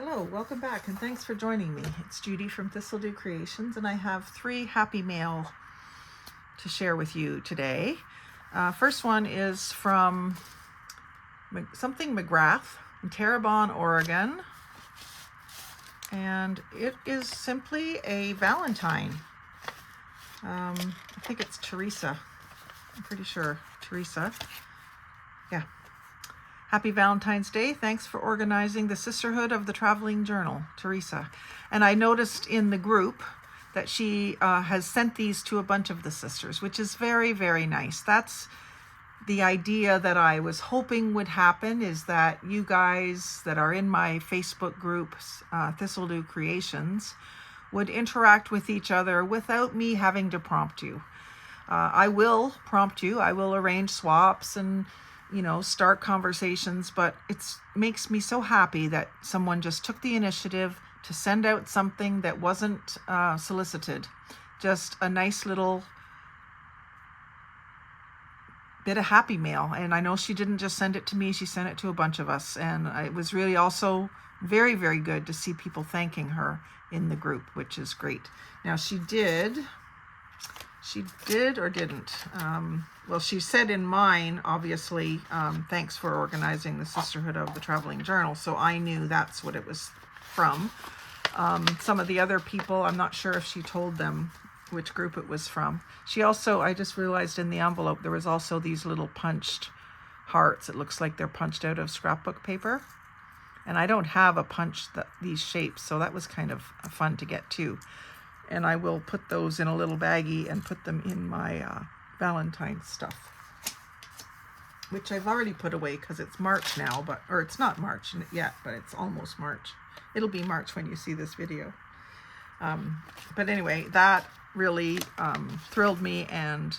Hello, welcome back, and thanks for joining me. It's Judy from Thistledew Creations, and I have 3 happy mail to share with you today. First one is from something McGrath in Terrebonne, Oregon, and it is simply a Valentine. I think it's Teresa. I'm pretty sure Teresa. Yeah. Happy Valentine's Day. Thanks for organizing the Sisterhood of the Traveling Journal, Teresa. And I noticed in the group that she has sent these to a bunch of the sisters, which is very, very nice. That's the idea that I was hoping would happen, is that you guys that are in my Facebook group, Thistledew Creations, would interact with each other without me having to prompt you. I will prompt you. I will arrange swaps and start conversations, but it makes me so happy that someone just took the initiative to send out something that wasn't solicited. Just a nice little bit of happy mail. And I know she didn't just send it to me, she sent it to a bunch of us. And it was really also very, very good to see people thanking her in the group, which is great. Now she did or didn't. Well, she said in mine, obviously, thanks for organizing the Sisterhood of the Traveling Journal. So I knew that's what it was from. Some of the other people, I'm not sure if she told them which group it was from. She also, I just realized in the envelope, there was also these little punched hearts. It looks like they're punched out of scrapbook paper. And I don't have a punch these shapes, so that was kind of fun to get too. And I will put those in a little baggie and put them in my Valentine stuff, which I've already put away because it's March now, or it's not March yet, but it's almost March. It'll be March when you see this video. But anyway, that really thrilled me, and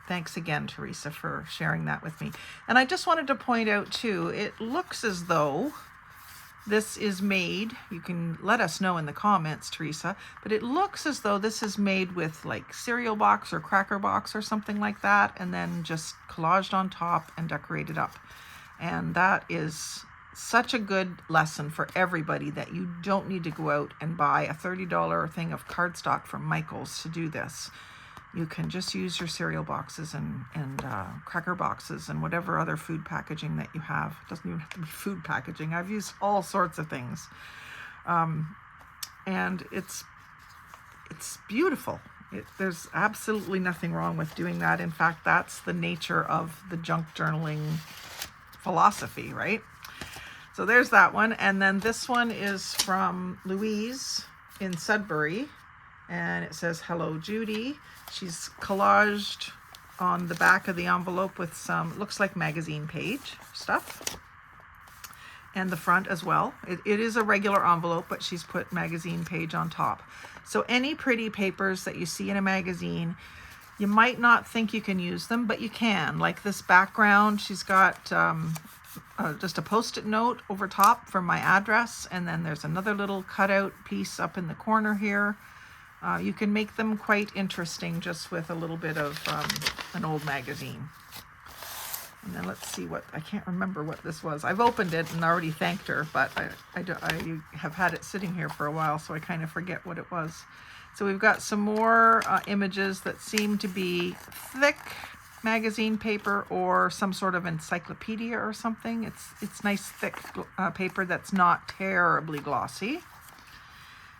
thanks again, Teresa, for sharing that with me. And I just wanted to point out too, it looks as though this is made, you can let us know in the comments, Teresa, but it looks as though this is made with like cereal box or cracker box or something like that, and then just collaged on top and decorated up. And that is such a good lesson for everybody, that you don't need to go out and buy a $30 thing of cardstock from Michael's to do this. You can just use your cereal boxes and cracker boxes and whatever other food packaging that you have. It doesn't even have to be food packaging. I've used all sorts of things. And it's beautiful. There's absolutely nothing wrong with doing that. In fact, that's the nature of the junk journaling philosophy, right? So there's that one. And then this one is from Louise in Sudbury. And it says, "Hello, Judy." She's collaged on the back of the envelope with some, looks like magazine page stuff. And the front as well. It is a regular envelope, but she's put magazine page on top. So any pretty papers that you see in a magazine, you might not think you can use them, but you can. Like this background, she's got just a post-it note over top for my address. And then there's another little cutout piece up in the corner here. You can make them quite interesting just with a little bit of an old magazine. And then let's see I can't remember what this was. I've opened it and already thanked her, but I have had it sitting here for a while, so I kind of forget what it was. So we've got some more images that seem to be thick magazine paper or some sort of encyclopedia or something. It's nice thick paper that's not terribly glossy.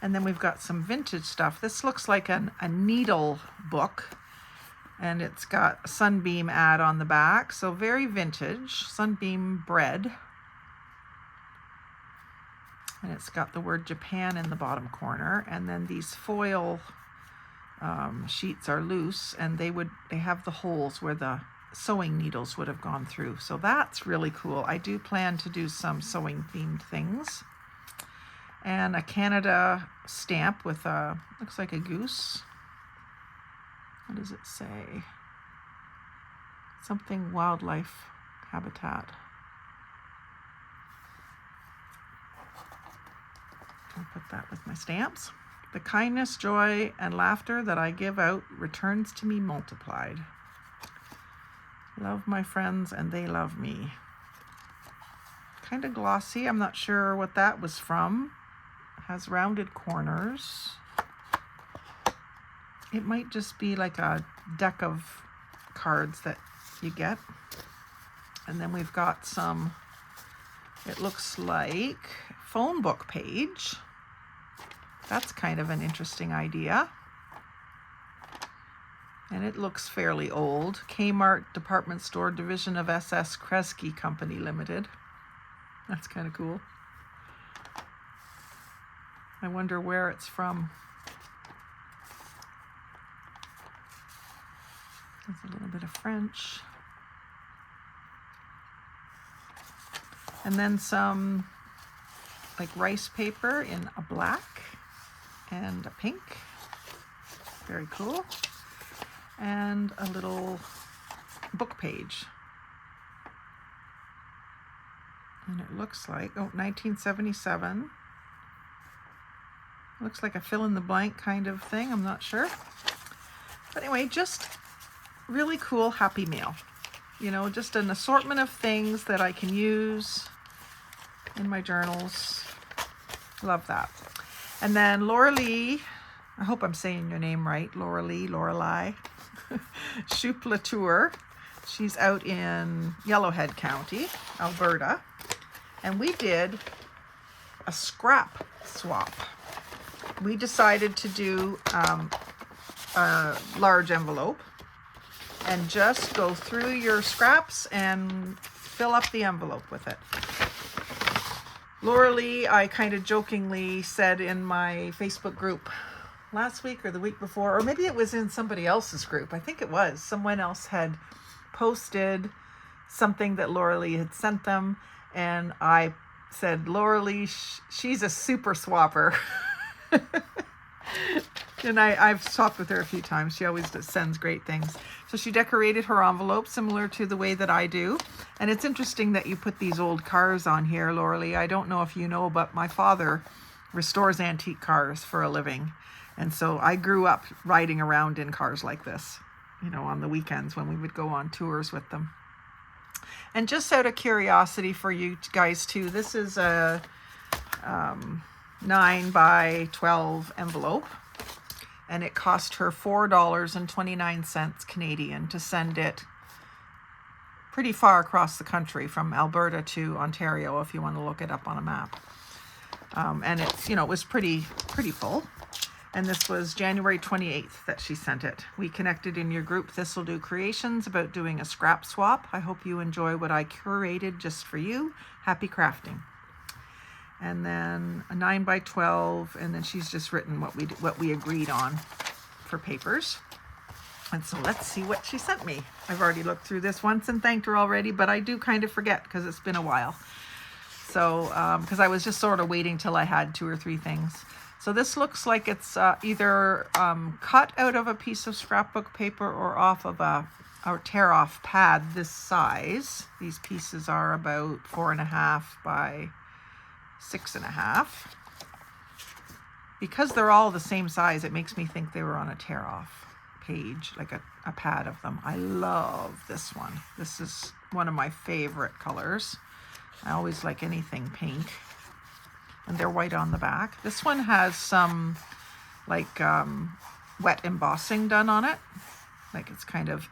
And then we've got some vintage stuff. This looks like a needle book, and it's got a Sunbeam ad on the back. So very vintage, Sunbeam bread. And it's got the word Japan in the bottom corner. And then these foil sheets are loose, and they have the holes where the sewing needles would have gone through. So that's really cool. I do plan to do some sewing themed things. And a Canada stamp with looks like a goose. What does it say? Something wildlife habitat. I'll put that with my stamps. "The kindness, joy, and laughter that I give out returns to me multiplied. Love my friends and they love me." kind of glossy. I'm not sure what that was from. It has rounded corners. It might just be like a deck of cards that you get. And then we've got some, it looks like phone book page. That's kind of an interesting idea. And it looks fairly old. Kmart Department Store Division of SS Kresge Company Limited. That's kind of cool. I wonder where it's from. There's a little bit of French. And then some like rice paper in a black and a pink. Very cool. And a little book page. And it looks like, 1977. Looks like a fill in the blank kind of thing, I'm not sure. But anyway, just really cool Happy Mail. You know, just an assortment of things that I can use in my journals. Love that. And then Lorelei, I hope I'm saying your name right, Lorelei Latour. She's out in Yellowhead County, Alberta. And we did a scrap swap. We decided to do a large envelope and just go through your scraps and fill up the envelope with it. Lorelei, I kind of jokingly said in my Facebook group last week or the week before, or maybe it was in somebody else's group. I think it was. Someone else had posted something that Lorelei had sent them, and I said, Lorelei, she's a super swapper. And I've swapped with her a few times. She always sends great things. So she decorated her envelope similar to the way that I do. And it's interesting that you put these old cars on here, Lorelei. I don't know if you know, but my father restores antique cars for a living. And so I grew up riding around in cars like this, you know, on the weekends when we would go on tours with them. And just out of curiosity for you guys too, this is a 9 by 12 envelope. And it cost her $4.29 Canadian to send it pretty far across the country from Alberta to Ontario, if you want to look it up on a map. And it's, you know, it was pretty full. And this was January 28th that she sent it. We connected in your group, Thistledew Creations, about doing a scrap swap. I hope you enjoy what I curated just for you. Happy crafting. And then a 9 by 12, and then she's just written what we agreed on for papers. And so let's see what she sent me. I've already looked through this once and thanked her already, but I do kind of forget because it's been a while. So, because I was just sort of waiting till I had 2 or 3 things. So this looks like it's either cut out of a piece of scrapbook paper or off of a tear off pad this size. These pieces are about 4.5 by 6.5. Because they're all the same size, it makes me think they were on a tear off page, like a pad of them. I love this one. This is one of my favorite colors. I always like anything pink. And they're white on the back. This one has some like wet embossing done on it. Like it's kind of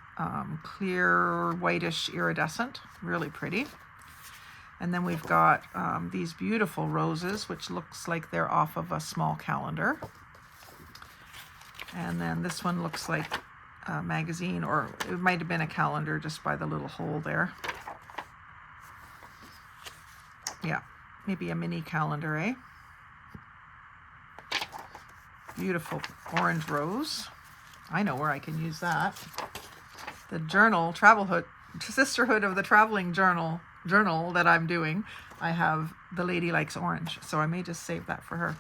clear, whitish, iridescent. Really pretty. And then we've got these beautiful roses, which looks like they're off of a small calendar. And then this one looks like a magazine, or it might have been a calendar just by the little hole there. Yeah, maybe a mini calendar, eh? Beautiful orange rose. I know where I can use that. The journal, Sisterhood of the Traveling Journal that I'm doing, I have The Lady Likes Orange, so I may just save that for her,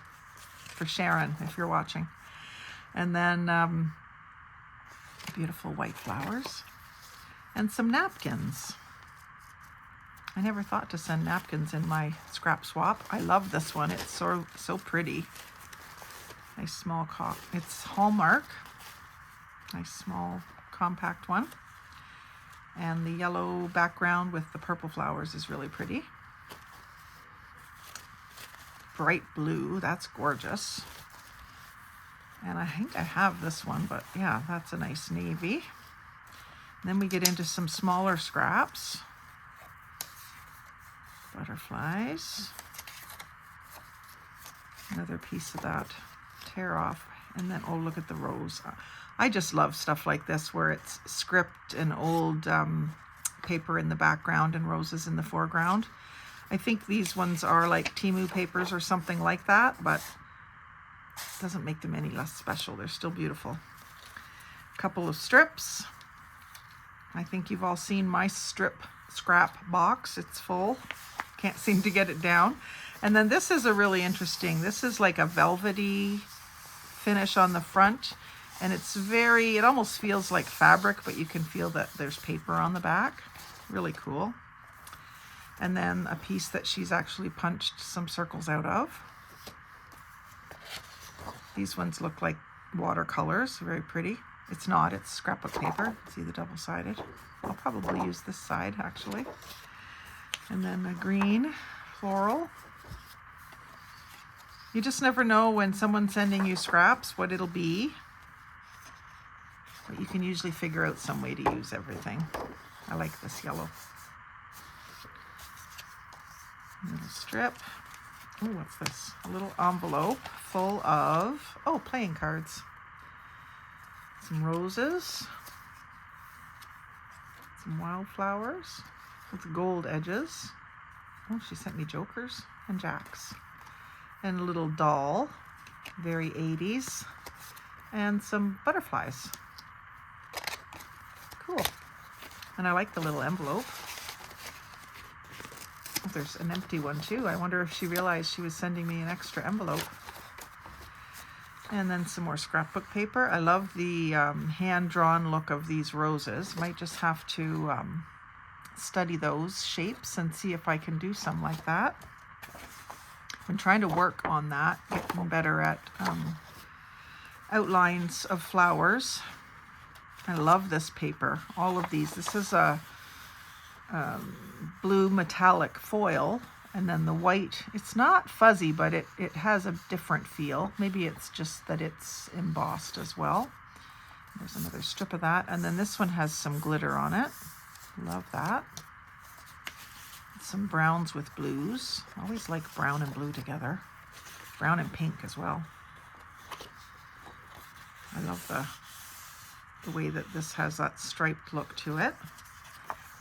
for Sharon, if you're watching. And then beautiful white flowers and some napkins. I never thought to send napkins in my scrap swap. I love this one. It's so pretty. Nice small it's Hallmark. Nice small compact one. And the yellow background with the purple flowers is really pretty. bright blue. That's gorgeous. And I think I have this one, but yeah, that's a nice navy. And then we get into some smaller scraps. Butterflies. Another piece of that tear off. And then, oh, look at the rose. I just love stuff like this where it's script and old paper in the background and roses in the foreground. I think these ones are like Temu papers or something like that, but it doesn't make them any less special. They're still beautiful. A couple of strips. I think you've all seen my scrap box. It's full. Can't seem to get it down. And then this is a really interesting, this is like a velvety finish on the front. And it's it almost feels like fabric, but you can feel that there's paper on the back. Really cool. And then a piece that she's actually punched some circles out of. These ones look like watercolors, very pretty. It's not, it's scrapbook paper. See the double-sided? I'll probably use this side actually. And then a green floral. You just never know when someone's sending you scraps what it'll be. But you can usually figure out some way to use everything. I like this yellow. Little strip. Oh, what's this? A little envelope full of, oh, playing cards. Some roses. Some wildflowers with gold edges. Oh, she sent me jokers and jacks. And a little doll, very 80s. And some butterflies. Cool. And I like the little envelope. Oh, there's an empty one too. I wonder if she realized she was sending me an extra envelope. And then some more scrapbook paper. I love the hand-drawn look of these roses. Might just have to study those shapes and see if I can do some like that. I'm trying to work on that, getting better at outlines of flowers. I love this paper, all of these. This is a blue metallic foil, and then the white, it's not fuzzy, but it has a different feel. Maybe it's just that it's embossed as well. There's another strip of that, and then this one has some glitter on it. Love that. Some browns with blues. I always like brown and blue together. Brown and pink as well. I love the way that this has that striped look to it.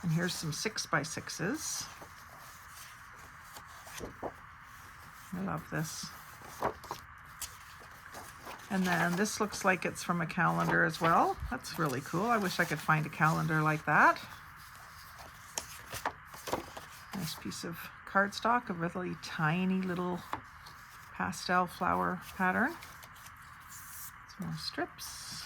And here's some 6x6s. I love this. And then this looks like it's from a calendar as well. That's really cool. I wish I could find a calendar like that. Nice piece of cardstock, a really tiny little pastel flower pattern. Some more strips.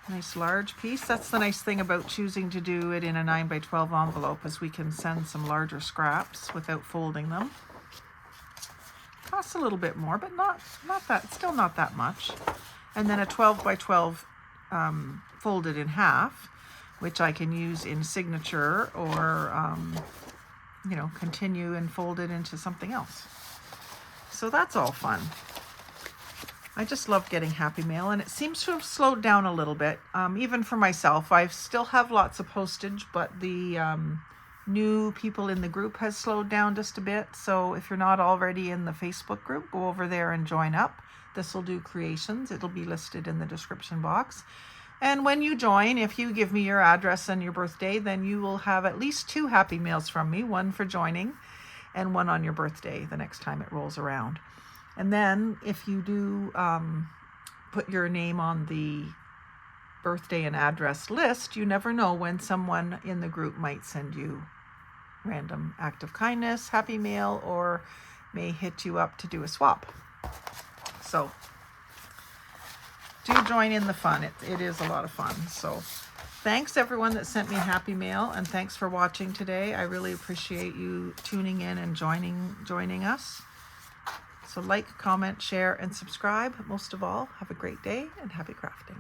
Nice large piece. That's the nice thing about choosing to do it in a 9x12 envelope, is we can send some larger scraps without folding them. Costs a little bit more, but not that, still not that much. And then a 12x12 folded in half, which I can use in signature or, you know, continue and fold it into something else. So that's all fun. I just love getting Happy Mail, and it seems to have slowed down a little bit, even for myself. I still have lots of postage, but the new people in the group has slowed down just a bit. So if you're not already in the Facebook group, go over there and join up. Thistledew Creations. It'll be listed in the description box. And when you join, if you give me your address and your birthday, then you will have at least 2 Happy Mails from me, one for joining and one on your birthday the next time it rolls around. And then if you do put your name on the birthday and address list, you never know when someone in the group might send you random act of kindness, Happy Mail, or may hit you up to do a swap. So do join in the fun. It is a lot of fun. So thanks everyone that sent me Happy Mail, and thanks for watching today. I really appreciate you tuning in and joining us. So like, comment, share, and subscribe. Most of all, have a great day and happy crafting.